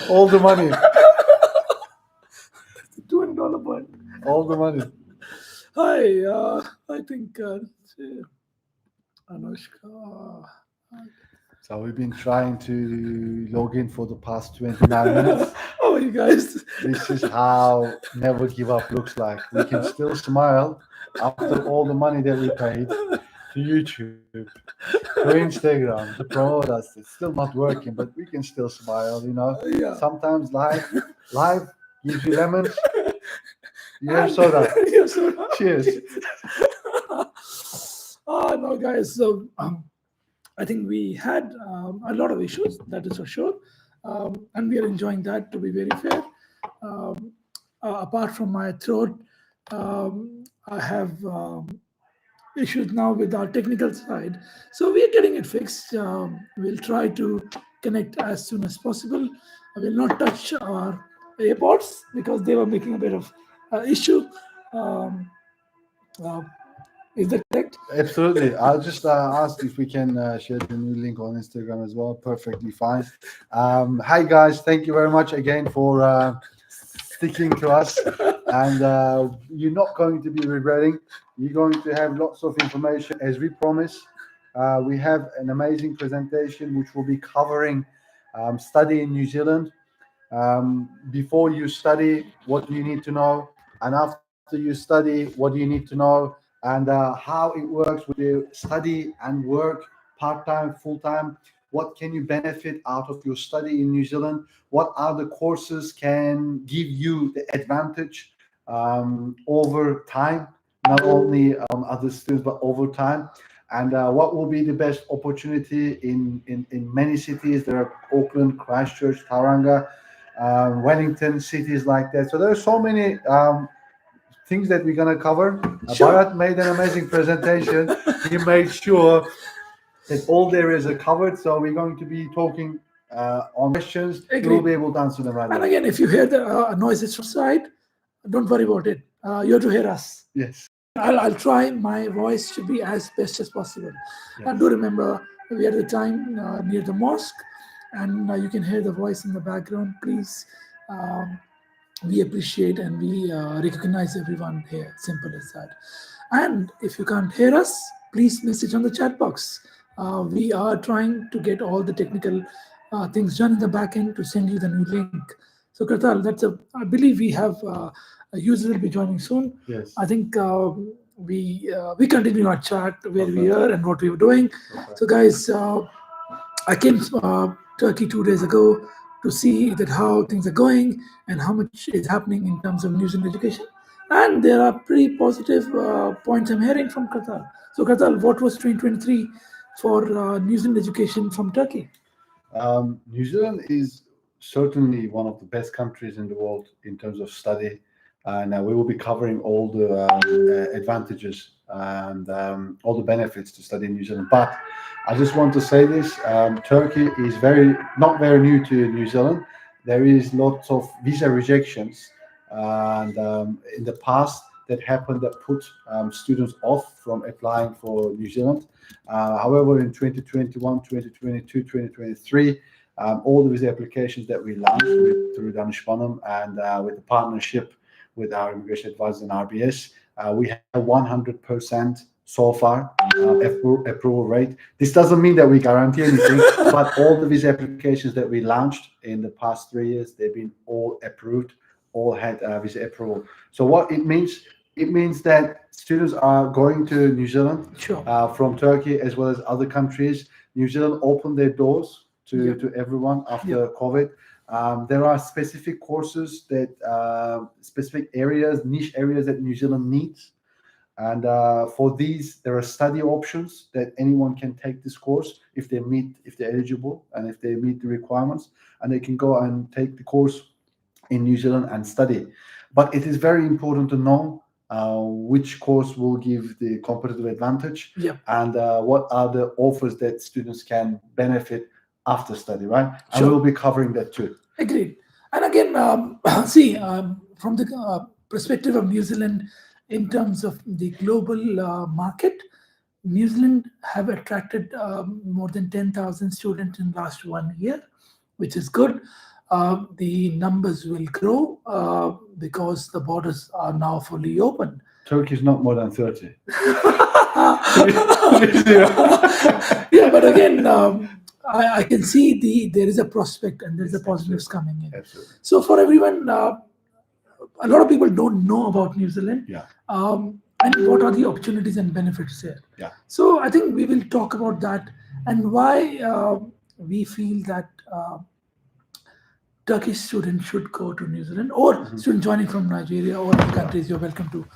All the money. $200 point. All the money. Hi, I think Anushka. So we've been trying to log in for the past 29 minutes. Oh, you guys. This is how never give up looks like. We can still smile after all the money that we paid to YouTube, to Instagram, to promote us. It's still not working, but we can still smile, you know. Yeah. Sometimes life gives you lemons. You have And- soda. Yeah, soda. Cheers. No, guys. So I think we had a lot of issues. That is for sure, and we are enjoying that. To be very fair, apart from my throat, I have issues now with our technical side. So we are getting it fixed. We'll try to connect as soon as possible. I will not touch our AirPods because they were making a bit of issue. Um, uh, is that correct? Absolutely. I'll just ask if we can share the new link on Instagram as well. Perfectly fine. Hi, guys. Thank you very much again for sticking to us. And you're not going to be regretting. You're going to have lots of information as we promise. We have an amazing presentation which will be covering study in New Zealand. Before you study, what do you need to know? And after you study, what do you need to know? And how it works with the study and work part-time, full-time. What can you benefit out of your study in New Zealand? What other courses can give you the advantage over time, not only other students, but over time? And what will be the best opportunity in many cities? There are Auckland, Christchurch, Tauranga, Wellington, cities like that. So there are so many things that we're going to cover. Sure. Bharat made an amazing presentation. He made sure that all the areas are covered. So we're going to be talking on questions. Agreed. We'll be able to answer them right And away. again, if you hear the noises from side, don't worry about it. You have to hear us. Yes. I'll try my voice to be as best as possible. And do remember, we are at the time near the mosque, and you can hear the voice in the background. Please, we appreciate and we recognize everyone here. Simple as that. And if you can't hear us, please message on the chat box. We are trying to get all the technical things done in the back end to send you the new link. So, Kartal, I believe we have a user will be joining soon. Yes. I think we continue our chat where we are and what we were doing. So, guys, I came Turkey 2 days ago to see that how things are going and how much is happening in terms of news and education. And there are pretty positive points I'm hearing from Qatar. So, Qatar, what was 2023 for news and education from Turkey? New Zealand is certainly one of the best countries in the world in terms of study, and we will be covering all the advantages and all the benefits to study in New Zealand. But I just want to say this: Turkey is not very new to New Zealand. There is lots of visa rejections, and in the past that happened that put students off from applying for New Zealand. However, in 2021, 2022, 2023, all of these applications that we launched through Danismanim and with the partnership with our immigration advisors and RBS, we have 100% so far approval rate. This doesn't mean that we guarantee anything, but all of these applications that we launched in the past 3 years, they've been all approved, all had visa approval. So what it means that students are going to New Zealand from Turkey as well as other countries. New Zealand opened their doors to everyone after COVID. There are specific courses that specific areas, niche areas that New Zealand needs. And for these, there are study options that anyone can take this course if they're eligible and if they meet the requirements, and they can go and take the course in New Zealand and study. But it is very important to know which course will give the competitive advantage and what are the offers that students can benefit after study, right? And we'll be covering that too. Agreed. And again, see, from the perspective of New Zealand, in terms of the global market, New Zealand have attracted more than 10,000 students in the last 1 year, which is good. the numbers will grow because the borders are now fully open. Turkey is not more than 30. Yeah, but again, I can see there is a prospect and there is a positives coming in. Absolutely. So for everyone, a lot of people don't know about New Zealand. Yeah. And what are the opportunities and benefits there? Yeah. So I think we will talk about that and why we feel that Turkish students should go to New Zealand, or students joining from Nigeria or other countries. You're welcome to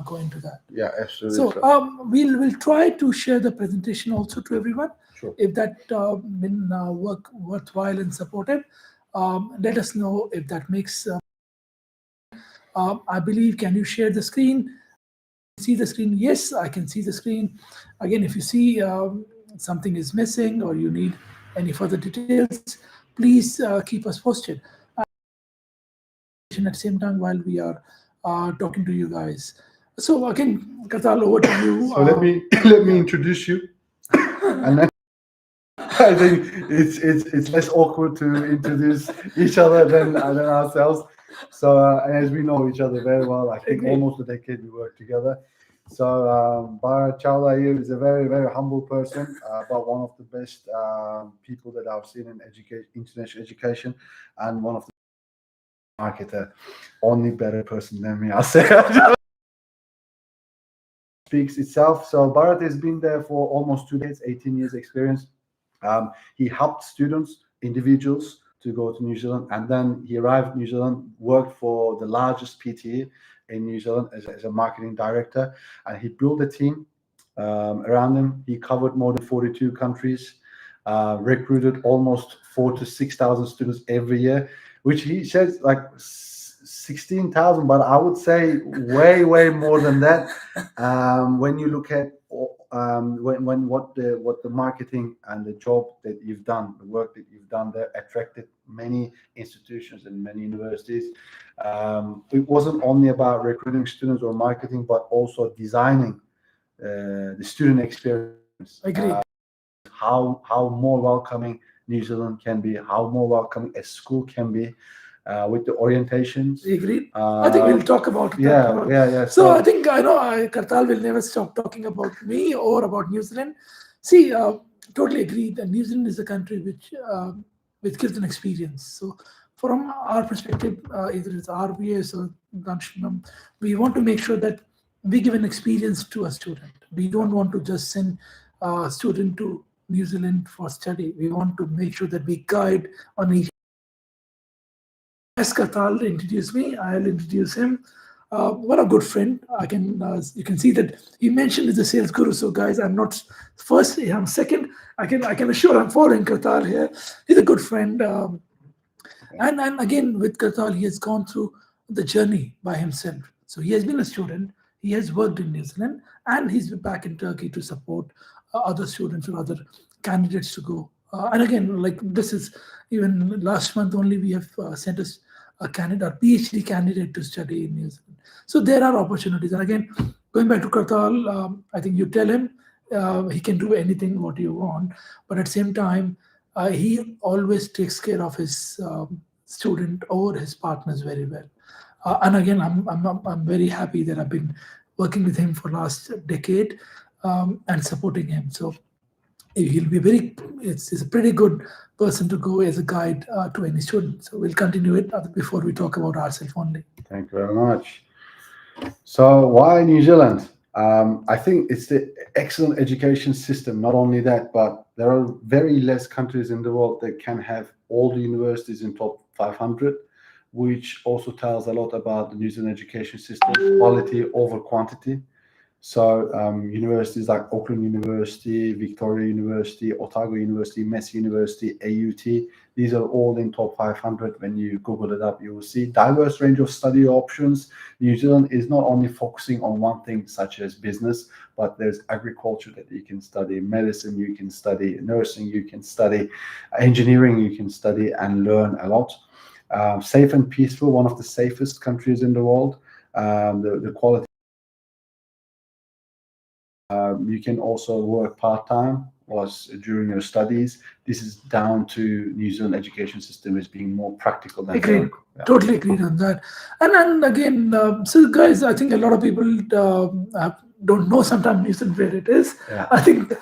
go into that. Yeah, absolutely. So we'll try to share the presentation also to everyone. Sure. If that been worthwhile and supportive, let us know if that makes. I believe. Can you share the screen? See the screen? Yes, I can see the screen. Again, if you see something is missing or you need any further details, please keep us posted. At the same time, while we are talking to you guys. So again, Kartal, over to you. So let me introduce you, and then I think it's less awkward to introduce each other than ourselves. So and as we know each other very well, I think almost a decade we worked together. So Bharat Chawla here is a very, very humble person, but one of the best people that I've seen in international education, and one of the marketer, only better person than me, I'll say. Speaks itself. So Bharat has been there for almost 2 decades, 18 years experience. He helped students, individuals, to go to New Zealand, and then he arrived in New Zealand, worked for the largest PTA in New Zealand as a marketing director, and he built a team around him. He covered more than 42 countries, recruited almost 4,000 to 6,000 students every year, which he says like 16,000, but I would say way more than that. When you look at what the marketing and the job that you've done, the work that you've done there, attracted many institutions and many universities. It wasn't only about recruiting students or marketing, but also designing the student experience. Agree. How more welcoming New Zealand can be, how more welcoming a school can be. With the orientations. Agreed. I think we'll talk about that. Yeah. So I think Kartal will never stop talking about me or about New Zealand. See, totally agree that New Zealand is a country which gives an experience. So from our perspective, either it's RBS or Danismanim, we want to make sure that we give an experience to a student. We don't want to just send a student to New Zealand for study. We want to make sure that we guide on each. As Kartal introduced me, I'll introduce him. What a good friend. You can see that he mentioned is a sales guru. So guys, I'm not first, I'm second. I can assure I'm following Kartal here. He's a good friend. And again, with Kartal, he has gone through the journey by himself. So he has been a student. He has worked in New Zealand, and he's back in Turkey to support other students or other candidates to go. And again, like this is even last month only, we have sent us a candidate, a PhD candidate to study in New Zealand. So there are opportunities. And again, going back to Kartal, I think you tell him he can do anything what you want, but at the same time, he always takes care of his student or his partners very well. And again, I'm very happy that I've been working with him for last decade and supporting him. So he'll be it's a pretty good person to go as a guide to any student. So we'll continue it before we talk about ourselves only. Thank you very much. So why New Zealand? I think it's the excellent education system. Not only that, but there are very less countries in the world that can have all the universities in top 500, which also tells a lot about the New Zealand education system, quality over quantity. So universities like Auckland University, Victoria University, Otago University, Massey University, AUT, these are all in top 500. When you Google it up, you will see diverse range of study options. New Zealand is not only focusing on one thing such as business, but there's agriculture that you can study, medicine you can study, nursing you can study, engineering you can study and learn a lot. Safe and peaceful, one of the safest countries in the world. The quality. You can also work part-time was during your studies. This is down to New Zealand education system as being more practical than Agreed. theoretical. Yeah. Totally agreed on that. And then again, so guys, I think a lot of people don't know sometimes New Zealand where it is. Yeah. I think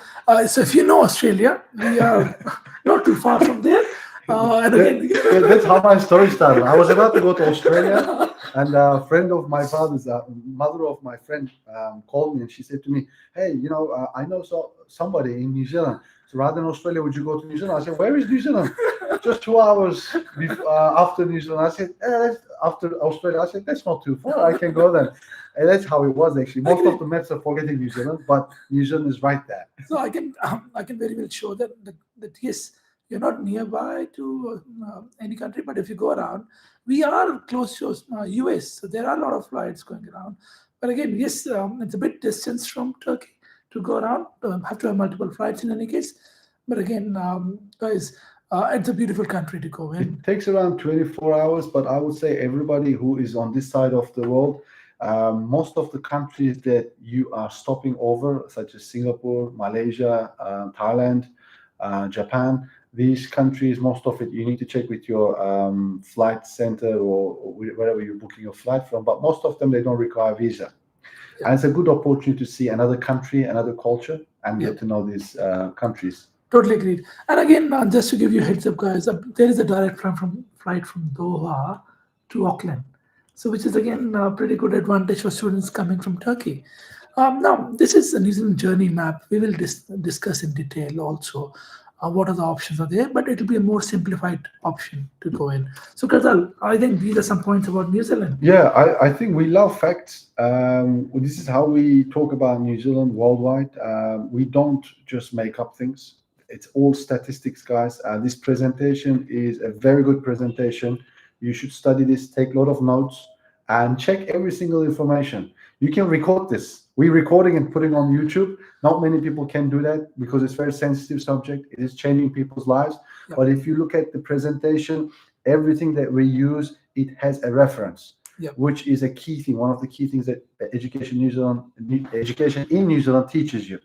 so. If you know Australia, we are not too far from there. And again, That's how my story started. I was about to go to Australia, and a friend of my father's, mother of my friend, called me, and she said to me, "Hey, I know somebody in New Zealand. So rather than Australia, would you go to New Zealand?" I said, "Where is New Zealand?" Just 2 hours after New Zealand. I said, after Australia. I said, "That's not too far. I can go there." And that's how it was actually. Most of the maps are forgetting New Zealand, but New Zealand is right there. so I can very well show that yes, you're not nearby to any country, but if you go around, we are close to US, so there are a lot of flights going around. But again, yes, it's a bit distance from Turkey to go around. Have to have multiple flights in any case. But again, guys, it's a beautiful country to go in. It takes around 24 hours, but I would say everybody who is on this side of the world, most of the countries that you are stopping over, such as Singapore, Malaysia, Thailand, Japan, these countries, most of it, you need to check with your flight center or wherever you're booking your flight from. But most of them, they don't require visa. Yeah. And it's a good opportunity to see another country, another culture, and Yeah. get to know these countries. Totally agreed. And again, just to give you a heads up, guys, there is a direct flight from Doha to Auckland. So, which is again a pretty good advantage for students coming from Turkey. Now, this is a New Zealand journey map. We will discuss in detail also what are the options are there, but it will be a more simplified option to go in. So, Kazal, I think these are some points about New Zealand. Yeah, I think we love facts. This is how we talk about New Zealand worldwide. We don't just make up things. It's all statistics, guys. This presentation is a very good presentation. You should study this, take a lot of notes, and check every single information. You can record this. We're recording and putting on YouTube. Not many people can do that because it's a very sensitive subject. It is changing people's lives. Yeah. But if you look at the presentation, everything that we use, it has a reference. Yeah. Which is a key thing, one of the key things that education in New Zealand teaches you.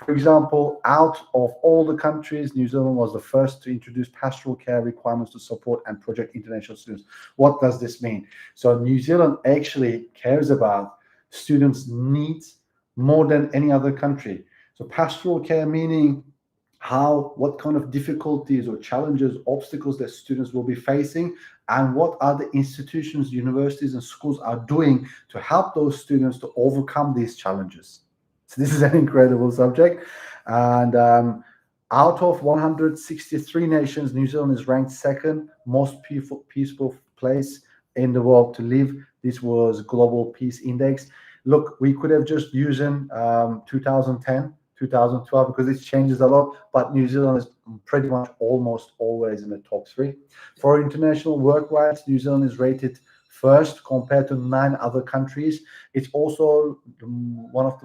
For example, out of all the countries, New Zealand was the first to introduce pastoral care requirements to support and project international students. What does this mean? So New Zealand actually cares about students' needs more than any other country. So pastoral care meaning what kind of difficulties or challenges, obstacles that students will be facing, and what are the institutions, universities, and schools are doing to help those students to overcome these challenges. So this is an incredible subject. And out of 163 nations, New Zealand is ranked second most peaceful place in the world to live. This was Global Peace Index. Look, we could have just used 2010, 2012 because it changes a lot, but New Zealand is pretty much almost always in the top 3. For international work rights, New Zealand is rated first compared to 9 other countries. It's also one of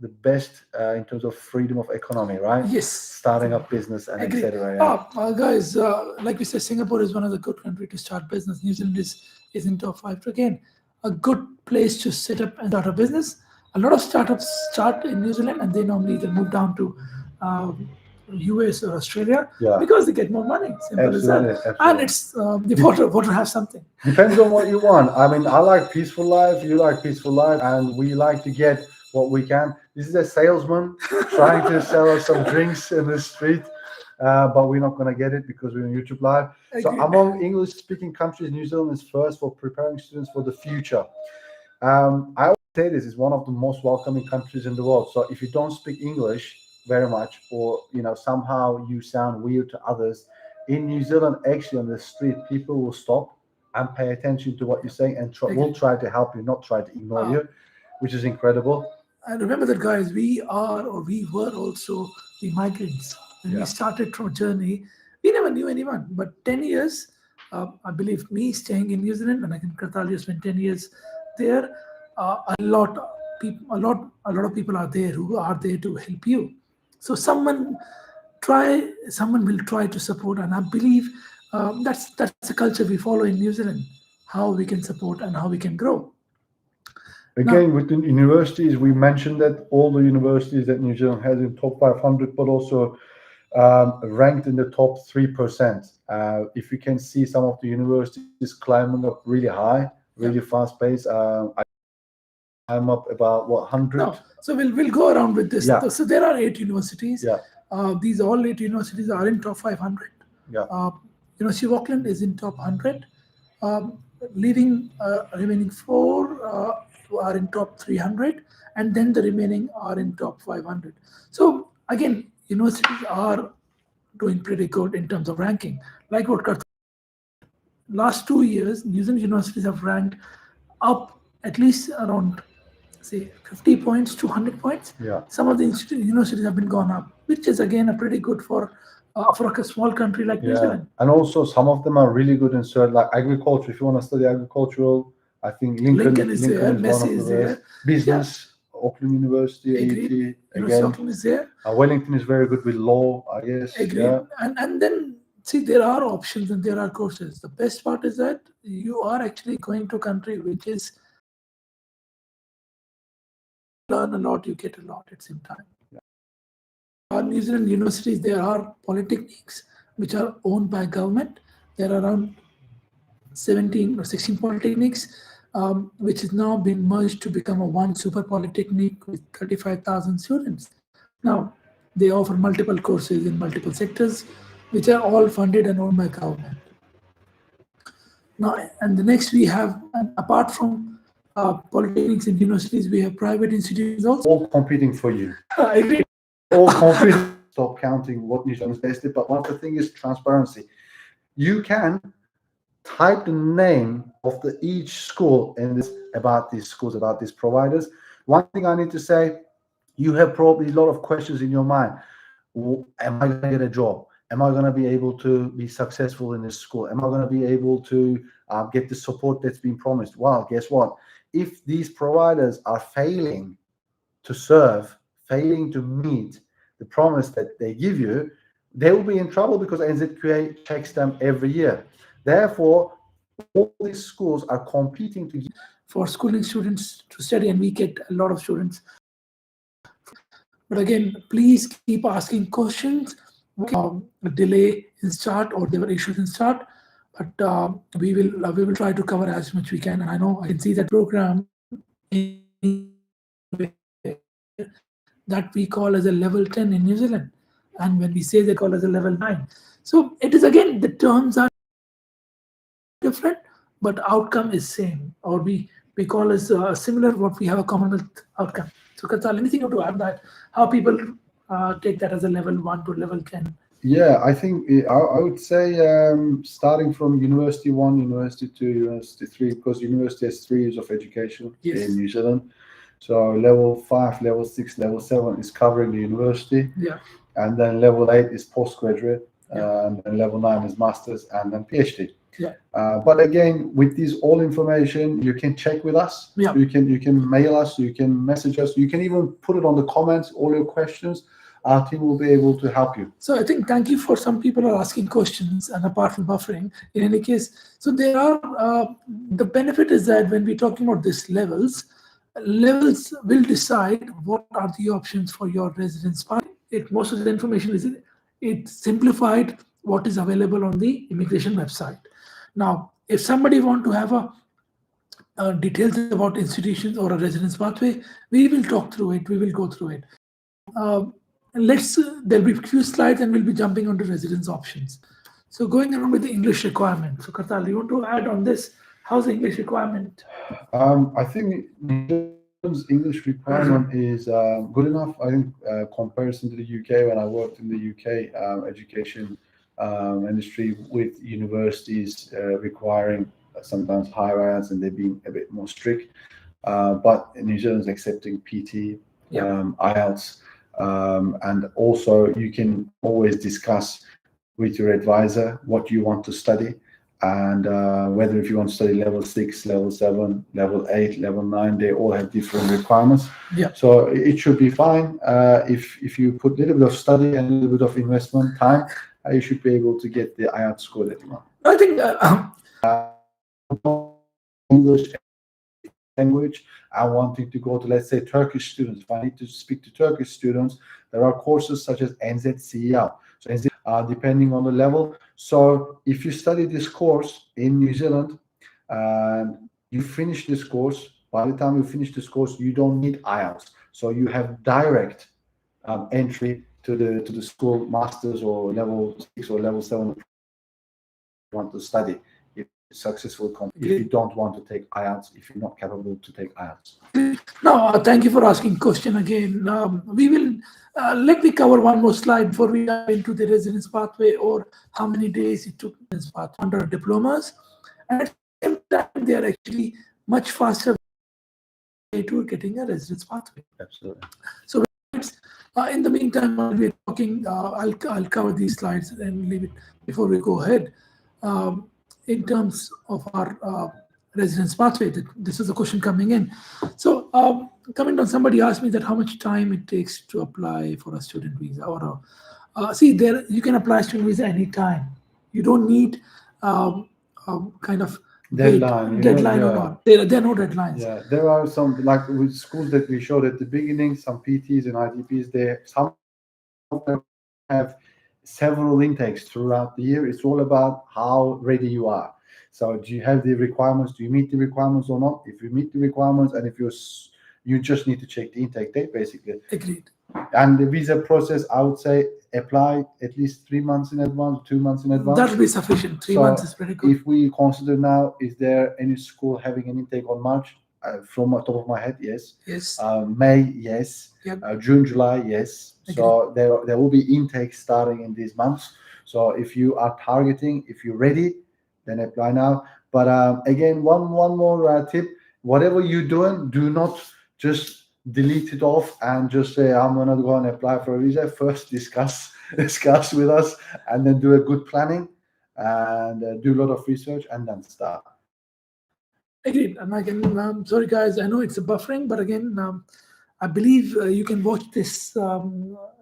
the best in terms of freedom of economy, right? Yes. Starting up business and Agree. etc. Yeah. Guys, like we said, Singapore is one of the good country to start business. New Zealand is in top 5. So again, a good place to set up and start a business. A lot of startups start in New Zealand and they normally move down to US or Australia because they get more money. Simple as that. Absolutely. And it's the water have something. Depends on what you want. I mean, I like peaceful life. You like peaceful life, and we like to get what we can. This is a salesman trying to sell us some drinks in the street, but we're not going to get it because we're on YouTube Live. So among English-speaking countries, New Zealand is first for preparing students for the future. I always say this is one of the most welcoming countries in the world. So if you don't speak English very much, or somehow you sound weird to others, in New Zealand, actually on the street, people will stop and pay attention to what you're saying and will try to help you, not try to ignore you, which is incredible. And remember that, guys, we were also the migrants. When we started our journey, we never knew anyone. But 10 years, I believe me staying in New Zealand, and I think Kartalia spent 10 years there. A lot of people are there who are there to help you. So someone will try to support, and I believe that's the culture we follow in New Zealand. How we can support and how we can grow. Again, with the universities, we mentioned that all the universities that New Zealand has in top 500, but also ranked in the top 3%. If you can see some of the universities climbing up really high, really fast pace. I'm up about 100. No. So we'll go around with this. Yeah. So there are 8 universities. Yeah. These all 8 universities are in top 500. Yeah. University of Auckland is in top 100. Remaining 4 are in top 300, and then the remaining are in top 500. So again, universities are doing pretty good in terms of ranking. Like what last 2 years, New Zealand universities have ranked up at least around, say, 50 points to 100 points. Yeah. Some of the universities have been gone up, which is again a pretty good for a small country like New Zealand. And also some of them are really good in certain, like agriculture. If you want to study agricultural, I think Lincoln is there, one Messi of the is there. best. Business, Auckland University, Agreed. AUT, University of again. Auckland is there. Wellington is very good with law, I guess. Agreed. Yeah. And then, see, there are options and there are courses. The best part is that you are actually going to a country which is learn a lot, you get a lot at the same time. New Zealand universities, there are polytechnics which are owned by government. There are around 17 or 16 polytechnics, which has now been merged to become a one super polytechnic with 35,000 students. Now, they offer multiple courses in multiple sectors, which are all funded and owned by government. Now, and the next we have, apart from polytechnics and universities, we have private institutions also. All competing for you. I agree. All competing. Stop counting what New Zealand's tested, but one of the things is transparency. You can type the name of each school and about these schools, about these providers. One thing I need to say, you have probably a lot of questions in your mind. Am I going to get a job? Am I going to be able to be successful in this school? Am I going to be able to get the support that's been promised? Well, guess what? If these providers are failing to serve, failing to meet the promise that they give you, they will be in trouble because NZQA checks them every year. Therefore, all these schools are competing to for schooling students to study, and we get a lot of students. But again, please keep asking questions. A delay in start, or there were issues in start, but we will try to cover as much we can. And I know I can see that program that we call as a level 10 in New Zealand, and when we say they call as a level 9. So it is, again, the terms are different, but outcome is same, or we call as similar, what we have a Commonwealth outcome. So Katal, anything to add that, how people take that as a level 1 to level 10? Yeah, I think I would say starting from University 1, University 2, University 3, because University has 3 years of education in New Zealand. So level 5, level 6, level 7 is covering the university. Yeah. And then level 8 is postgraduate. And level 9 is master's, and then PhD. Yeah. But again, with this all information, you can check with us. Yeah. You can mail us, you can message us, you can even put it on the comments, all your questions. Our team will be able to help you. So I think, thank you for some people are asking questions, and apart from buffering, in any case, so there are, the benefit is that when we're talking about these levels will decide what are the options for your residence part. Most of the information is, it's simplified what is available on the immigration website. Now, if somebody want to have details about institutions or a residence pathway, we will talk through it, we will go through it. There'll be a few slides and we'll be jumping onto residence options. So going on with the English requirement. So Kartal, you want to add on this? How's the English requirement? I think English requirement is good enough. I think comparison to the UK, when I worked in the UK education industry with universities requiring sometimes higher IELTS, and they're being a bit more strict. But New Zealand's accepting PT, IELTS. And also you can always discuss with your advisor what you want to study, and whether if you want to study level 6, level 7, level 8, level 9, they all have different requirements. Yeah. So it should be fine. If you put a little bit of study and a little bit of investment time, you should be able to get the IELTS score that you want. I think English language and wanting to go to, let's say, Turkish students. If I need to speak to Turkish students, there are courses such as NZCEL. So depending on the level. So if you study this course in New Zealand and you finish this course, by the time you finish this course, you don't need IELTS. So you have direct entry to the school masters or level 6 or level 7 want to study. If successful, if you don't want to take IELTS, if you're not capable to take IELTS. No, thank you for asking question again. We will let me cover one more slide before we dive into the residence pathway or how many days it took this path under diplomas. And at the same time, they are actually much faster to getting a residence pathway. Absolutely. So in the meantime, while we're talking, I'll cover these slides and leave it before we go ahead. In terms of our residence pathway, this is a question coming in. So coming down, somebody asked me that how much time it takes to apply for a student visa. Or see, there you can apply student visa anytime. You don't need kind of deadline or not. There are no deadlines. Yeah, there are some, like with schools that we showed at the beginning, some PTs and IDPs, some of them have several intakes throughout the year. It's all about how ready you are. So do you have the requirements? Do you meet the requirements or not? If you meet the requirements, and if you just need to check the intake date, basically. Agreed. And the visa process, I would say, apply at least 3 months in advance, 2 months in advance. That will be sufficient. 3 months is pretty good. If we consider now, is there any school having an intake on March? From the top of my head, yes. Yes. May, yes. Yep. June, July, yes. Agreed. So there will be intakes starting in these months. So if you are targeting, if you're ready, then apply now. But again, one more tip: whatever you're doing, do not just delete it off and just say, I'm gonna go and apply for a visa. First discuss with us, and then do a good planning and do a lot of research, and then start. Agreed. And again, sorry guys, I know it's a buffering, but again, I believe you can watch this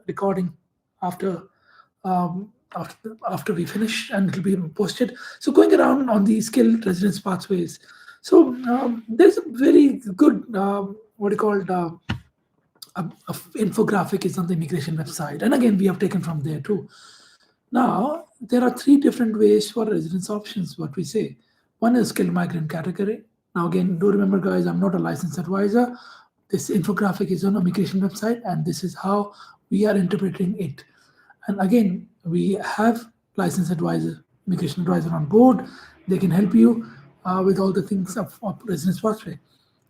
recording after we finish, and it'll be posted. So going around on the skilled residence pathways. So there's a very good what you called infographic is on the immigration website, and again we have taken from there too. Now there are 3 different ways for residence options. What we say, one is skilled migrant category. Now again, do remember guys, I'm not a licensed advisor. This infographic is on the immigration website, and this is how we are interpreting it. And again, we have licensed advisor, immigration advisor on board. They can help you with all the things of residence pathway.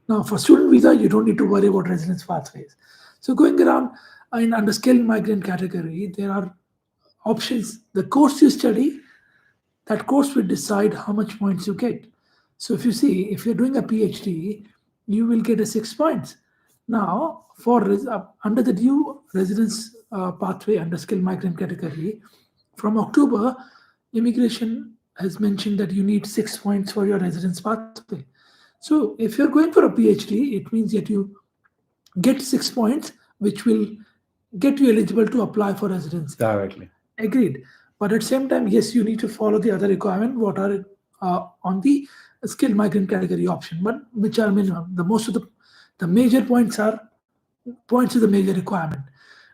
Now, for student visa, you don't need to worry about residence pathways. So going around under skilled migrant category, there are options. The course you study, that course will decide how much points you get. So if you see, if you're doing a PhD, you will get a 6 points. Now, for under the new residence pathway under skilled migrant category, from October, immigration has mentioned that you need 6 points for your residence pathway. So if you're going for a PhD, it means that you get 6 points, which will get you eligible to apply for residency. Directly. Agreed. But at the same time, yes, you need to follow the other requirement, what are on the skilled migrant category option, but which are minimum. The major points is the major requirement.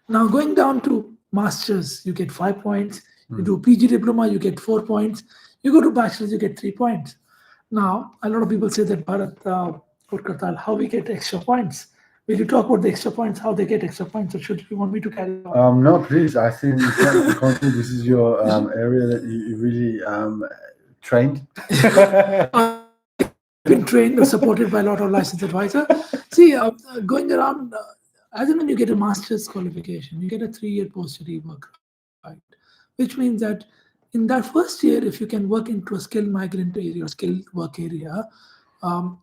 Now going down to masters, you get 5 points. You do PG diploma, you get 4 points. You go to bachelor's, you get 3 points. Now a lot of people say that Bharat or Kartal, how we get extra points? Will you talk about the extra points, how they get extra points, or should you want me to carry on? No, please. I think this is your area that you really trained. Been trained or supported by a lot of licensed advisor. See, going around, as and when you get a master's qualification, you get a 3-year post-study work, right? Which means that in that first year, if you can work into a skilled migrant area or skilled work area,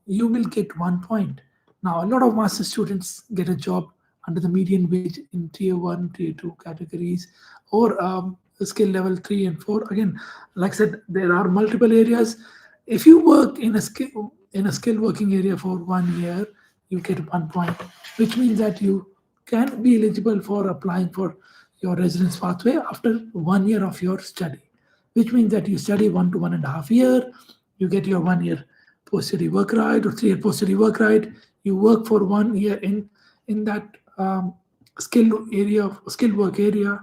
you will get 1 point. Now, a lot of master students get a job under the median wage in tier 1, tier 2 categories, or skill level 3 and 4. Again, like I said, there are multiple areas. If you work in a skilled working area for 1 year, you get 1 point, which means that you can be eligible for applying for your residence pathway after 1 year of your study, which means that you study 1 to 1.5 years, you get your 1 year post-study work right or 3-year post-study work right. You work for 1 year in that skilled work area.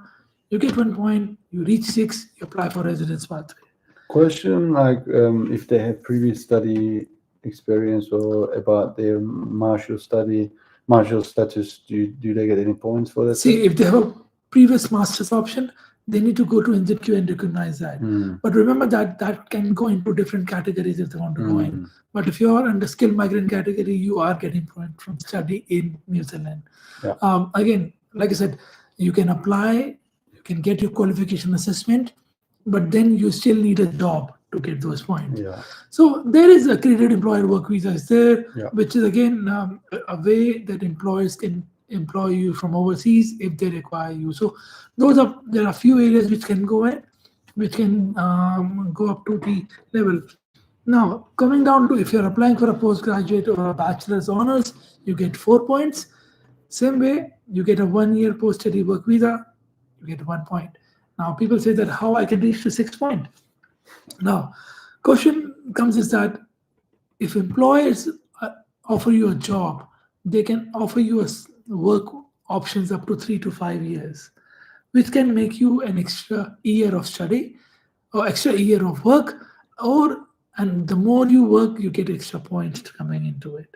You get 1 point. You reach 6. You apply for residence pathway. Question like if they have previous study experience or about their martial status, do they get any points for that? See, if they have a previous master's option, they need to go to NZQ and recognize that. But remember that can go into different categories if they want to go in. But if you are under skilled migrant category, you are getting points from study in New Zealand. Again, like I said, you can apply, you can get your qualification assessment, but then you still need a job to get those points. So there is accredited employer work visa is there, which is again a way that employers can employ you from overseas if they require you. So there are a few areas which can go in, which can go up to the level. Now, coming down to if you're applying for a postgraduate or a bachelor's honors, you get 4 points. Same way, you get a 1-year post-study work visa, you get 1 point. Now, people say that how I can reach to 6 points. Now, question comes is that if employers offer you a job, they can offer you work options up to 3 to 5 years, which can make you an extra year of study or extra year of work, and the more you work, you get extra points coming into it.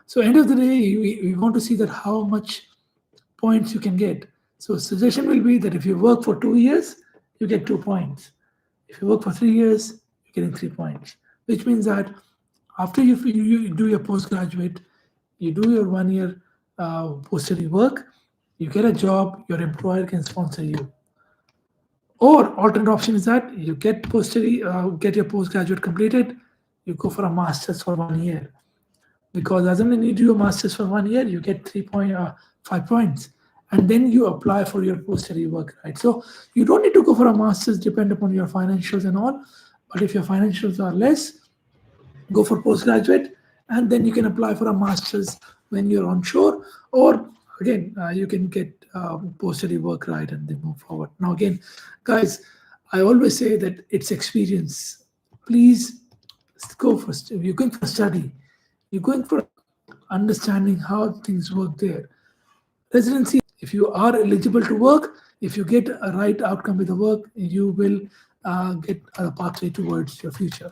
So end of the day, we want to see that how much points you can get. So suggestion will be that if you work for 2 years, you get 2 points. If you work for 3 years, you're getting 3 points, which means that after you do your postgraduate, you do your 1-year post-study work, you get a job, your employer can sponsor you. Or alternate option is that you get get your postgraduate completed, you go for a master's for 1 year. Because as when you do a master's for 1 year, you get 5 points. And then you apply for your post-study work, right? So you don't need to go for a master's, depend upon your financials and all. But if your financials are less, go for postgraduate, and then you can apply for a master's when you're onshore. Or again, you can get post-study work right and then move forward. Now again, guys, I always say that it's experience. Please go first. If you're going for study, you're going for understanding how things work there. Residency, if you are eligible to work, if you get a right outcome with the work, you will get a pathway towards your future.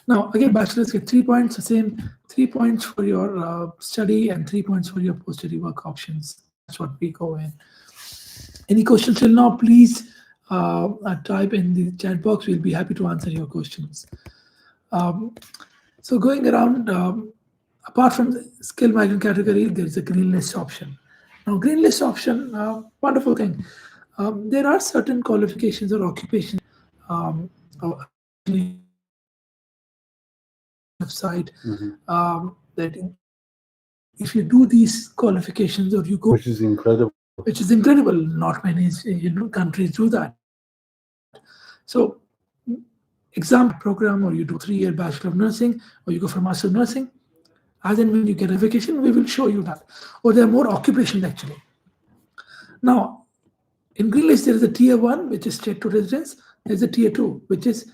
Now, again, bachelors get 3 points, the same 3 points for your study and 3 points for your post-study work options. That's what we go in. Any questions till now, please type in the chat box. We'll be happy to answer your questions. So going around, apart from the skilled migrant category, there's a green list option. Now, green list option, wonderful thing. There are certain qualifications or occupations website that if you do these qualifications or you go, which is incredible. Not many countries do that. So, exam program, or you do 3-year Bachelor of Nursing, or you go for Master of Nursing. As and when you get a vacation, we will show you that. Or there are more occupations actually. Now, in green list, there is a tier 1, which is straight to residence. There's a tier 2, which is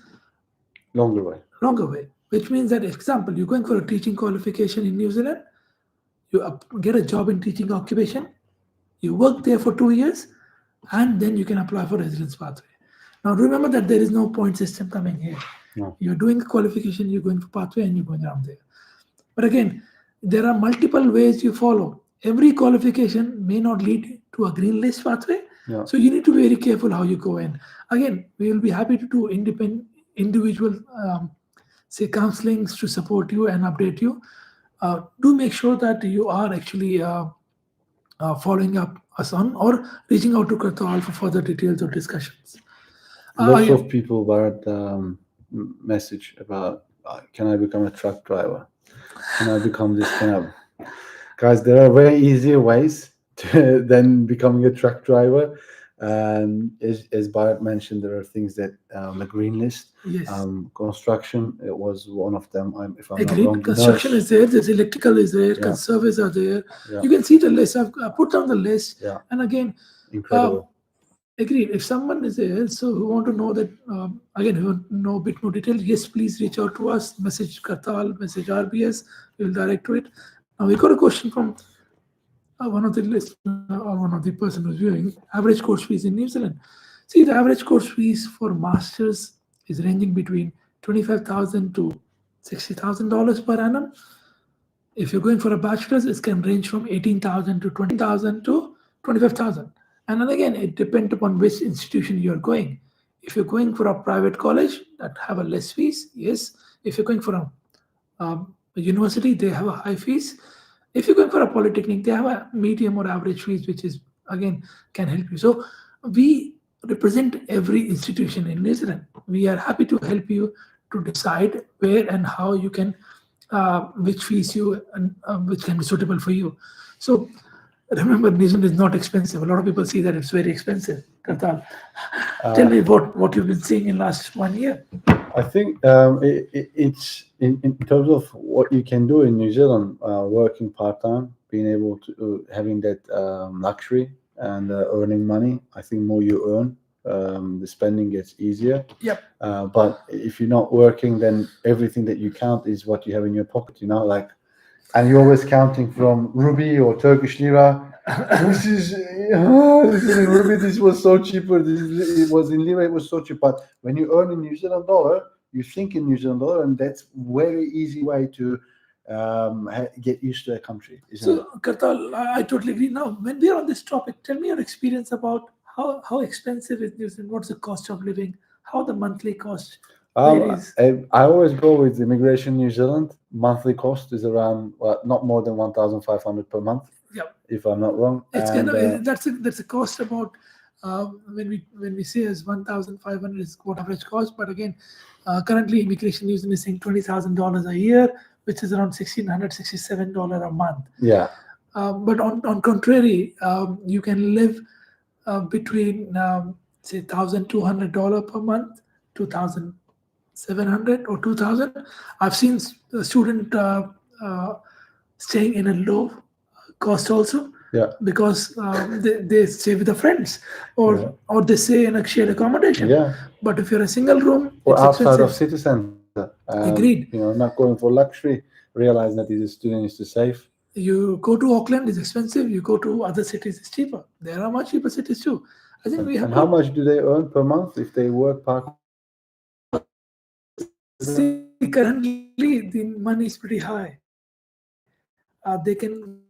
longer way. Which means that, for example, you're going for a teaching qualification in New Zealand, you get a job in teaching occupation, you work there for 2 years, and then you can apply for residence pathway. Now, remember that there is no point system coming here. No. You're doing a qualification, you're going for pathway, and you're going around there. But again, there are multiple ways you follow. Every qualification may not lead to a green list pathway. So you need to be very careful how you go in. Again, we will be happy to do individual say counselings to support you and update you. Do make sure that you are actually following up us on or reaching out to Kartal for further details or discussions. Lots of people were message about can I become a truck driver? Can I become this kind of guys? There are very easier ways than becoming a truck driver. As Bharat mentioned, there are things that the green list, construction, it was one of them. If I'm not wrong, construction is there. There's electrical is there. Conservice are there. You can see the list. I've put down the list. And again, incredible. Agreed. If someone is there, so who want to know that, again, who want to know a bit more detail, yes, please reach out to us, message Kartal, message RBS, we'll direct to it. Now, we got a question from one of the listener or one of the person who's viewing, average course fees in New Zealand. See, the average course fees for masters is ranging between 25,000 to $60,000 per annum. If you're going for a bachelor's, it can range from 18,000 to 20,000 to 25,000. And then again, it depends upon which institution you're going. If you're going for a private college that have a less fees, yes. If you're going for a university, they have a high fees. If you're going for a polytechnic, they have a medium or average fees, which is again can help you. So we represent every institution in New Zealand. We are happy to help you to decide where and how you can, which fees you and which can be suitable for you. So remember, New Zealand is not expensive. A lot of people see that it's very expensive. Kartal, tell me what you've been seeing in last 1 year. I think it's in terms of what you can do in New Zealand, working part time, being able to having that luxury and earning money. I think more you earn, the spending gets easier. Yep. But if you're not working, then everything that you count is what you have in your pocket. You know, like, and you're always counting from Ruby or Turkish lira. This is in Ruby. This was so cheaper. It was in lira. It was so cheap. But when you earn in New Zealand dollar, you think in New Zealand dollar, and that's very easy way to get used to a country. Isn't it? So, Kartal, I totally agree. Now, when we are on this topic, tell me your experience about how expensive is New Zealand, what's the cost of living, how the monthly cost varies. I always go with Immigration New Zealand. Monthly cost is around not more than 1,500 per month. Yeah, if I'm not wrong. it's And, kind of that's a cost about when we say as 1,500 is what average cost, but again, currently Immigration New Zealand is saying $20,000 a year, which is around $1,667 a month. yeah, But on contrary, you can live between say $1,200 per month, 2,700 or 2,000. I've seen a student staying in a low cost also, yeah, because they stay with the friends, or Yeah. or they stay in a shared accommodation. yeah. But if you're a single room, Or it's outside of expensive. city center. Agreed. You know, not going for luxury, realize that as a student is to save. You go to Auckland, it's expensive. You go to other cities, it's cheaper. There are much cheaper cities too. I think we have And how much do they earn per month if they work part? see currently the money is pretty high. They can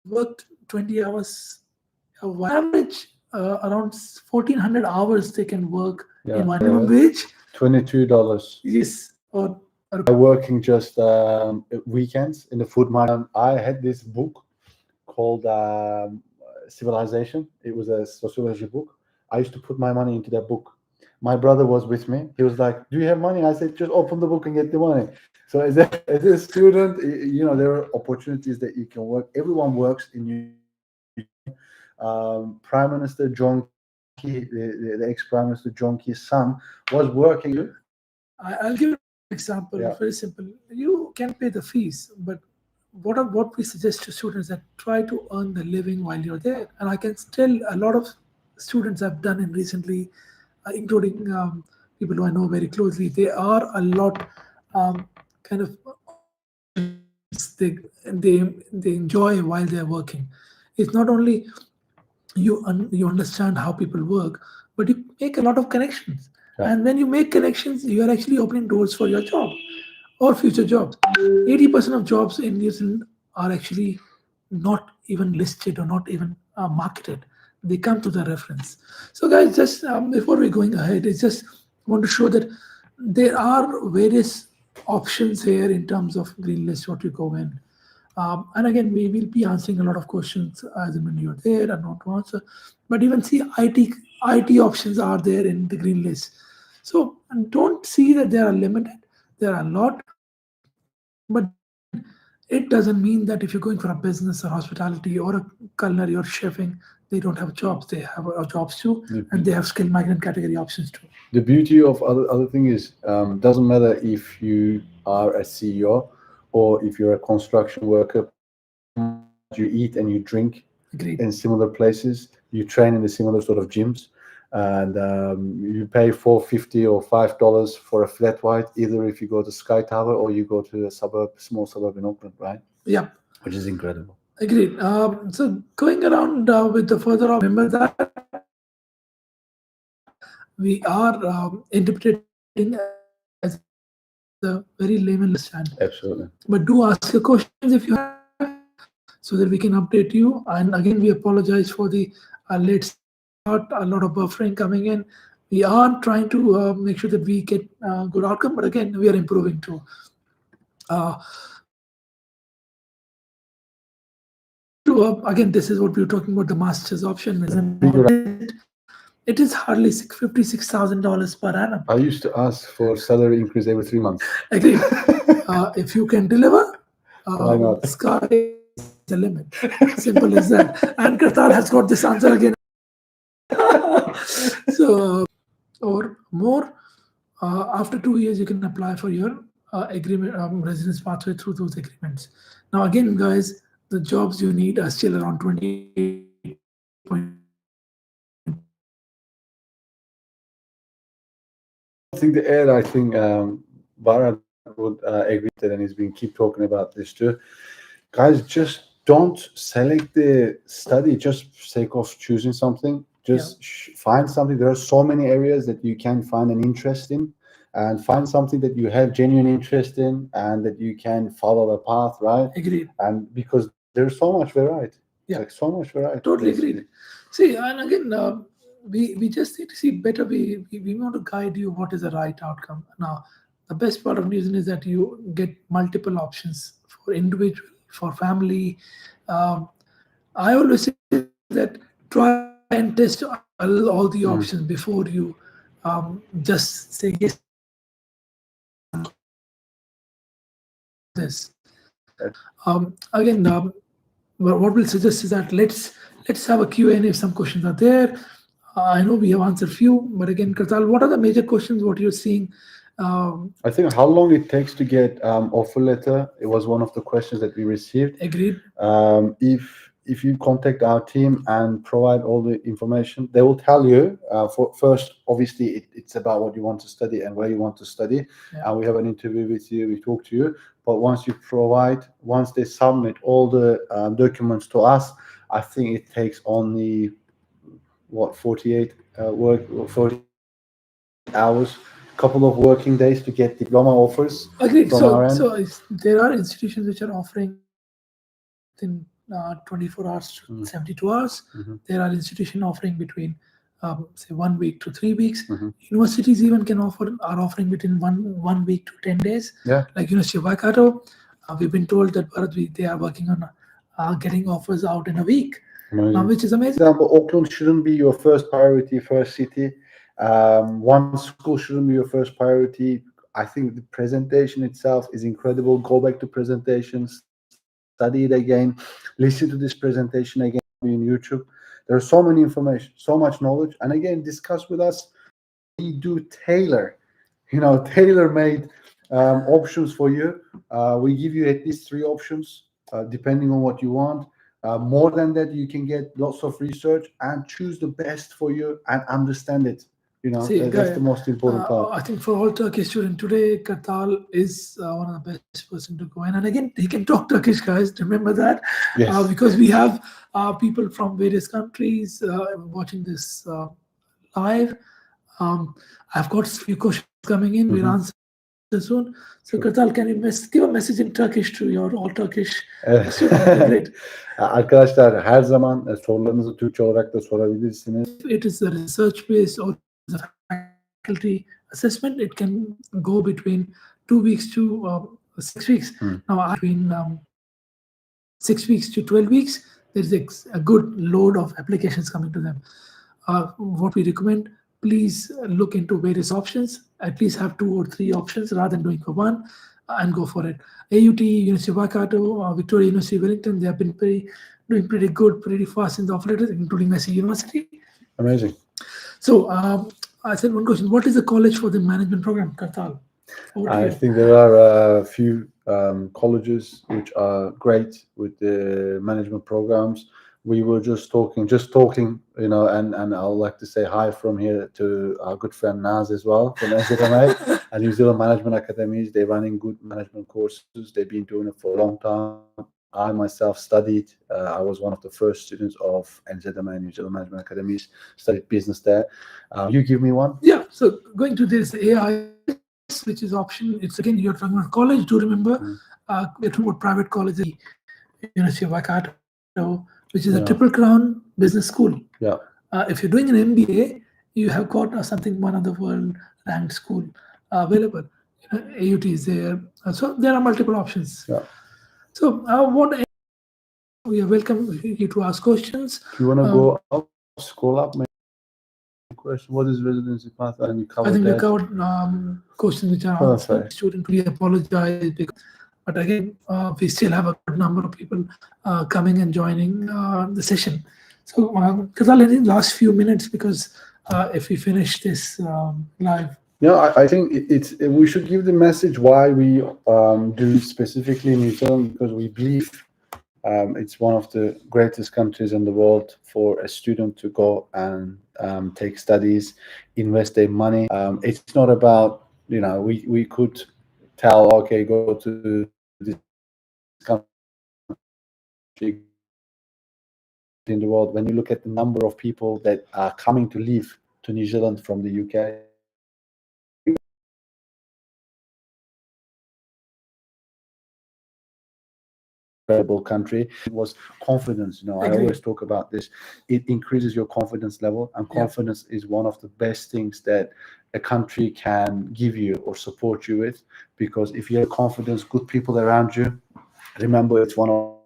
work 20 hours a while. Average around 1,400 hours they can work Yeah. in minimum wage. $22. Yes, or Working just weekends in the food market. I had this book called Civilization. It was a sociology book. I used to put my money into that book. My brother was with me. He was like, "Do you have money?" I said, "Just open the book and get the money." So as a student, you know, there are opportunities that you can work. Everyone works in Prime Minister John Key, the ex-Prime Minister John Key's son, was working. I'll give you an example. Yeah. Very simple. You can pay the fees, but what we suggest to students that try to earn the living while you're there. And I can tell a lot of students I've done in recently, including people who I know very closely. There are a lot kind of options they enjoy while they're working. It's not only you understand how people work, but you make a lot of connections. Yeah. And when you make connections, you are actually opening doors for your job or future jobs. 80% of jobs in New Zealand are actually not even listed or not even marketed. They come to the reference. So guys, just before we're going ahead, I just want to show that there are various options here in terms of green list, what you go in. And again, we will be answering a lot of questions as and when you're there and not to answer. But even see, IT options are there in the green list. So and don't see that they are limited. There are a lot, but it doesn't mean that if you're going for a business or hospitality or a culinary or chefing, they don't have jobs. They have jobs too, and they have skilled migrant category options too. The beauty of other thing is doesn't matter if you are a CEO or if you're a construction worker. You eat and you drink Agreed. in similar places. You train in the similar sort of gyms. and you pay $4.50 or $5 for a flat white, either if you go to Sky Tower or you go to a small suburb in Auckland, right? Yeah, Which is incredible. agreed. So going around with the further, remember that we are interpreting as a very layman understand. Absolutely. But do ask your questions if you have, so that we can update you. And again, we apologize for the late start, a lot of buffering coming in. We are trying to make sure that we get good outcome, but again, we are improving too. Again, this is what we were talking about, the master's option. It is hardly $56,000 per annum. I used to ask for salary increase every 3 months. Agreed. If you can deliver, Why not? sky is the limit. Simple as that. And Kartal has got this answer again. So, or more, after 2 years, you can apply for your agreement residence pathway through those agreements. Now, again, guys, the jobs you need are still around 28.2. I think the air, I think Bharat would agree with that, and he's been keep talking about this too. Guys, just don't select the study just for sake of choosing something. Just find something. There are so many areas that you can find an interest in, and find something that you have genuine interest in, and that you can follow a path, right? Agreed. And because there's so much variety. Yeah. Like so much variety. Totally basically. agreed. See, and again, we just need to see better. We want to guide you what is the right outcome. Now, the best part of New Zealand is that you get multiple options for individual, for family. I always say that try and test all the options before you just say yes. This again. What we'll suggest is that let's have a Q&A if some questions are there. I know we have answered few, but again, Kartal, what are the major questions? What you're seeing? I think how long it takes to get offer letter. It was one of the questions that we received. Agreed. If you contact our team and provide all the information, they will tell you. First, obviously, it's about what you want to study and where you want to study. Yeah. And we have an interview with you. We talk to you. But once they submit all the documents to us, I think it takes only 48 hours, couple of working days to get diploma offers. Agreed. From So, our end. there are institutions which are offering within 24 hours to 72 hours. There are institutions offering between say 1 week to 3 weeks. Universities even are offering between one week to 10 days. Yeah. Like University of Waikato, we've been told that they are working on getting offers out in a week. Which is amazing. For example, Auckland shouldn't be your first priority, first city. One school shouldn't be your first priority. I think the presentation itself is incredible. Go back to presentations, study it again, listen to this presentation again on YouTube. There's so many information, so much knowledge, and again, discuss with us. We do tailor-made options for you. We give you at least 3 options, depending on what you want. More than that, you can get lots of research and choose the best for you and understand it. See, that's the most important part. I think for all Turkish students today, Kartal is one of the best person to go in. And again, he can talk Turkish, guys. Remember that. Yes. Because we have people from various countries watching this live. I've got a few questions coming in. We'll answer soon. So, Kartal, can you give a message in Turkish to your all Turkish students? Great. Arkadaşlar, her zaman sorularınızı Türkçe olarak da sorabilirsiniz. It is a research based or a faculty assessment. It can go between 2 weeks to 6 weeks. Now, between 6 weeks to 12 weeks, there's a good load of applications coming to them. What we recommend, please look into various options. At least have 2 or 3 options rather than doing for one, and go for it. AUT, University of Waikato, Victoria University, Wellington, they have been doing pretty good, pretty fast in the offer letters, including Messi University. Amazing. So I said one question: what is the college for the management program, Kartal? I think there are a few colleges which are great with the management programs. we were just talking, and I'd like to say hi from here to our good friend Naz as well from NZMA and New Zealand Management Academies. They're running good management courses. They've been doing it for a long time. I myself studied. I was one of the first students of NZMA, New Zealand Management Academies. Studied business there. You give me one. Yeah. So going to this AI, which is option. It's again you're talking about college. Do remember we're talking about private colleges, University of Waikato, which is a Triple Crown Business School. Yeah. If you're doing an MBA, you have got something one of the world ranked school available. AUT is there, so there are multiple options. Yeah. So what we are welcome you to ask questions. Do you want to go up, scroll up? Maybe question: what is residency path? And you covered I think that. we covered questions which are answered. Student, we apologize but again, we still have a good number of people coming and joining the session. So, because I'll in the last few minutes, because if we finish this live. Yeah, I think we should give the message why we do specifically in New Zealand, because we believe it's one of the greatest countries in the world for a student to go and take studies, invest their money. It's not about, we could tell, okay, go to this country in the world. When you look at the number of people that are coming to live to New Zealand from the UK, incredible country. It was confidence. I always talk about this. It increases your confidence level, and confidence is one of the best things that a country can give you or support you with, because if you have confidence, good people around you, remember, it's one of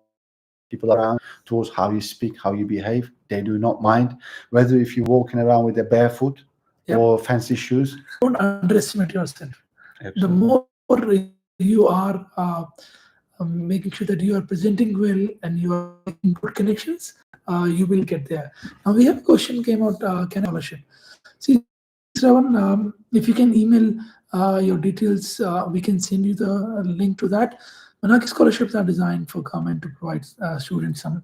people around towards how you speak, how you behave. They do not mind whether if you're walking around with a barefoot or fancy shoes. Don't underestimate yourself. Absolutely. The more you are making sure that you are presenting well and you are making good connections, you will get there. Now we have a question came out, can I scholarship? See, Shravan, if you can email your details, we can send you the link to that. Manaki scholarships are designed for government to provide students some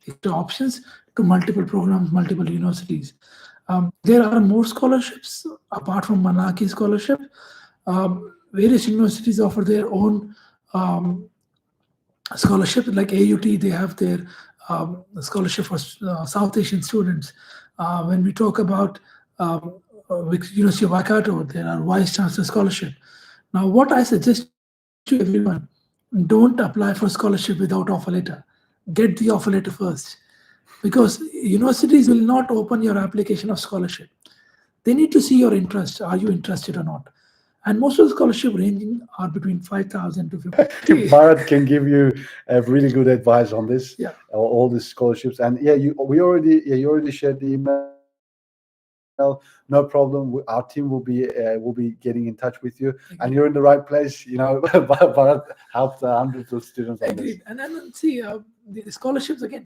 extra options to multiple programs, multiple universities. There are more scholarships apart from Manaki scholarship. Various universities offer their own scholarship, like AUT. They have their scholarship for South Asian students. When we talk about University of Waikato, there are Vice Chancellor scholarship. Now, what I suggest to everyone, don't apply for scholarship without offer letter. Get the offer letter first, because universities will not open your application of scholarship. They need to see your interest. Are you interested or not? And most of the scholarship ranging are between 5,000 to 50,000. Bharat can give you a really good advice on this. Yeah. All the scholarships, and you already shared the email. No problem. Our team will be getting in touch with you, and you're in the right place. Bharat helped hundreds of students on this. Agreed. And then see the scholarships again.